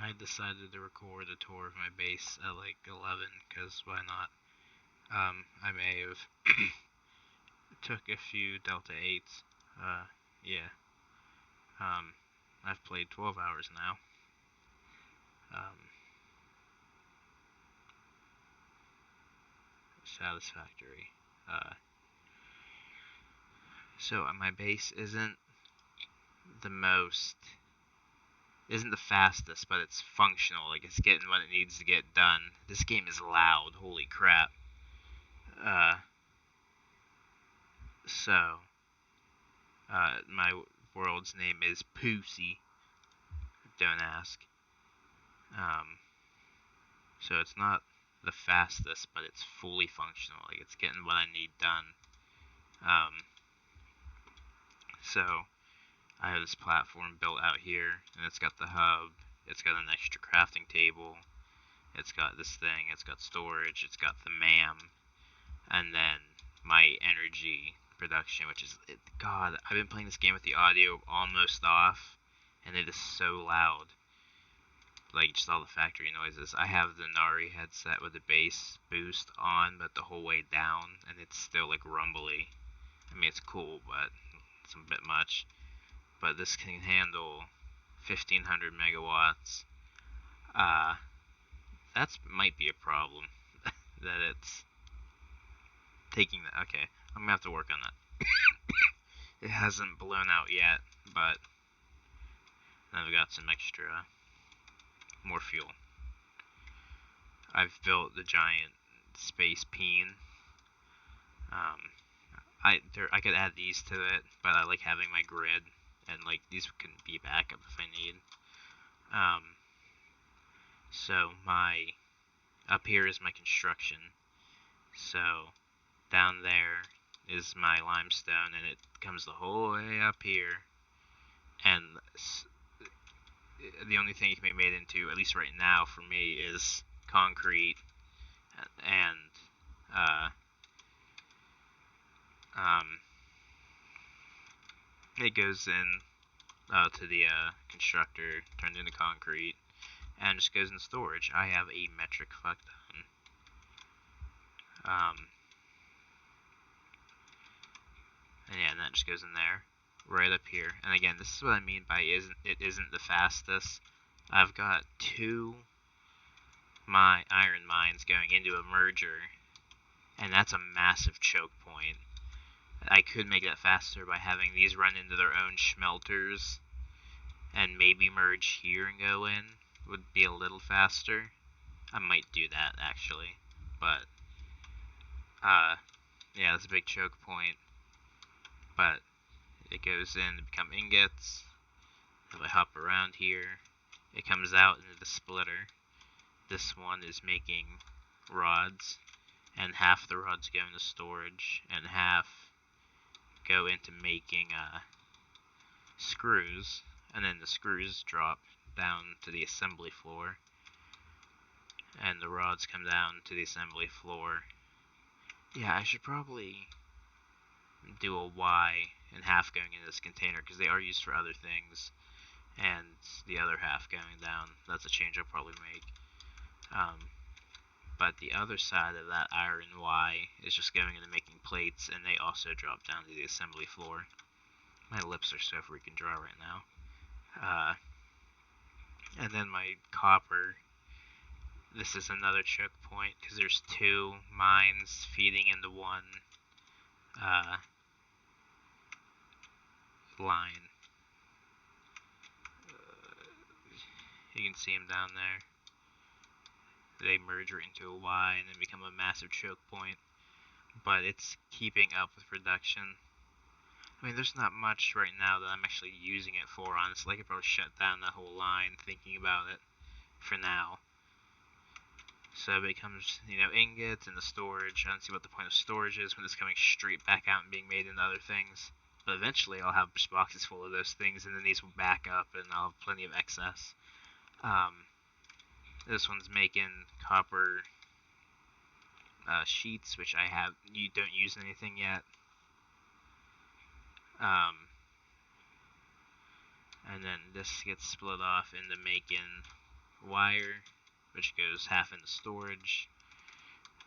I decided to record a tour of my base at like 11, because why not? I may have took a few Delta 8s. Yeah. Um, I've played 12 hours now. Um, Satisfactory. So my base the most, isn't the fastest, but it's functional. Like, it's getting what it needs to get done. This game is loud. Holy crap. Uh, so, my world's name is Pussy. Don't ask. Um, so it's not the fastest, but it's fully functional. Like, it's getting what I need done. So I have this platform built out here, and it's got the hub. It's got an extra crafting table. It's got this thing. It's got storage. It's got the MAM, and then my energy production, which is God. I've been playing this game with the audio almost off, and it is so loud. Like, just all the factory noises. I have the Nari headset with the bass boost on, but the whole way down, and it's still like rumbly. I mean, it's cool, but it's a bit much. But this can handle 1500 megawatts. Uh, that might be a problem. That it's taking that. Okay, I'm gonna have to work on that. It hasn't blown out yet, but I've got some extra, more fuel. I've built the giant space peen. I could add these to it, but I like having my grid, and like these can be backup if I need. Um, so my up here is my construction. So down there is my limestone, and it comes the whole way up here. And the only thing it can be made into, at least right now for me, is concrete and uh, um, it goes in to the constructor, turned into concrete, and just goes in storage. I have a metric fuck ton. And yeah, and that just goes in there, right up here. And again, this is what I mean by it isn't the fastest. I've got two my iron mines going into a merger, and that's a massive choke point. I could make that faster by having these run into their own smelters, and maybe merge here and go in. Would be a little faster. I might do that actually, but yeah, that's a big choke point. But it goes in to become ingots. If I hop around here, it comes out into the splitter. This one is making rods, and half the rods go into storage, and half go into making screws, and then the screws drop down to the assembly floor, and the rods come down to the assembly floor. Yeah, I should probably do a Y and half going into this container, because they are used for other things, and the other half going down. That's a change I'll probably make. But the other side of that iron Y is just going into making plates, and they also drop down to the assembly floor. My lips are so freaking dry right now. And then my copper, this is another choke point, because there's two mines feeding into one line. You can see them down there. They merge right into a Y and then become a massive choke point. But it's keeping up with production. I mean, there's not much right now that I'm actually using it for, honestly. I could probably shut down that whole line thinking about it for now. So it becomes, ingots and the storage. I don't see what the point of storage is when it's coming straight back out and being made into other things. But eventually I'll have boxes full of those things, and then these will back up, and I'll have plenty of excess. This one's making copper sheets, which you don't use anything yet. And then this gets split off into making wire, which goes half into storage,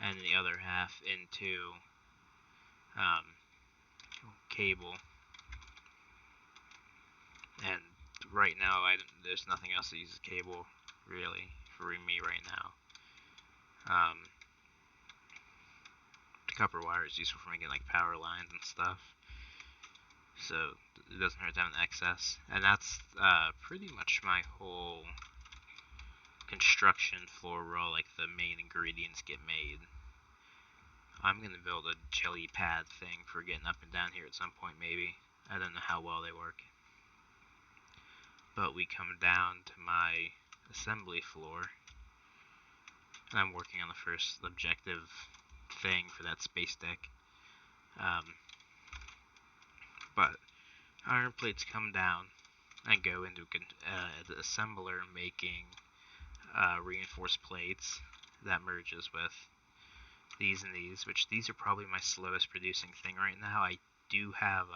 and the other half into cable. And right now, there's nothing else that uses cable, really, for me right now. The copper wire is useful for making like power lines and stuff, so it doesn't hurt to have an excess. And that's pretty much my whole construction floor where all like the main ingredients get made. I'm gonna build a jelly pad thing for getting up and down here at some point, maybe. I don't know how well they work. But we come down to my assembly floor, and I'm working on the first objective thing for that space deck. But iron plates come down and go into the assembler making reinforced plates that merges with these and these, which these are probably my slowest producing thing right now. I do have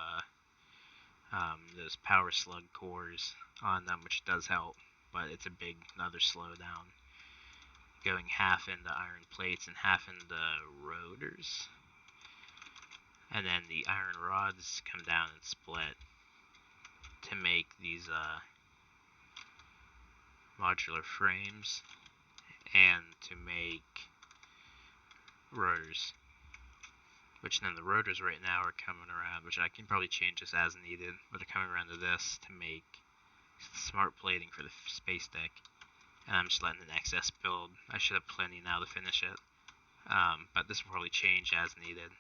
those power slug cores on them, which does help, but it's a big another slowdown. Going half into iron plates and half into rotors. And then the iron rods come down and split to make these modular frames and to make rotors. Which then the rotors right now are coming around, which I can probably change this as needed, but they're coming around to this to make smart plating for the space deck. And I'm just letting an excess build. I should have plenty now to finish it. But this will probably change as needed.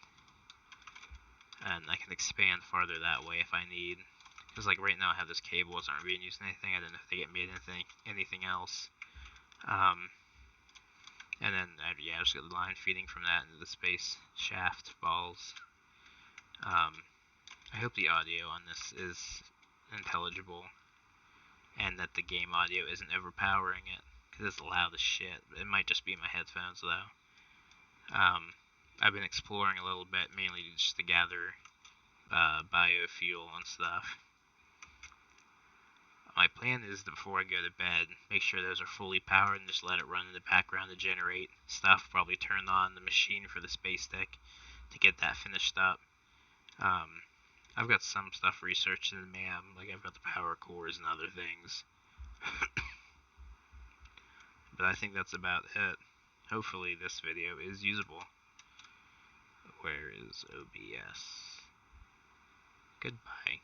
And I can expand farther that way if I need. Because like right now I have this cables aren't being used in anything. I don't know if they get made anything else. And then yeah, I just got the line feeding from that into the space shaft balls. I hope the audio on this is intelligible, and that the game audio isn't overpowering it, because it's loud as shit. It might just be my headphones though. I've been exploring a little bit, mainly just to gather biofuel and stuff. My plan is that before I go to bed, make sure those are fully powered and just let it run in the background to generate stuff. Probably turn on the machine for the space deck to get that finished up. I've got some stuff researched in the MAM, like I've got the power cores and other things. But I think that's about it. Hopefully this video is usable. Where is OBS? Goodbye.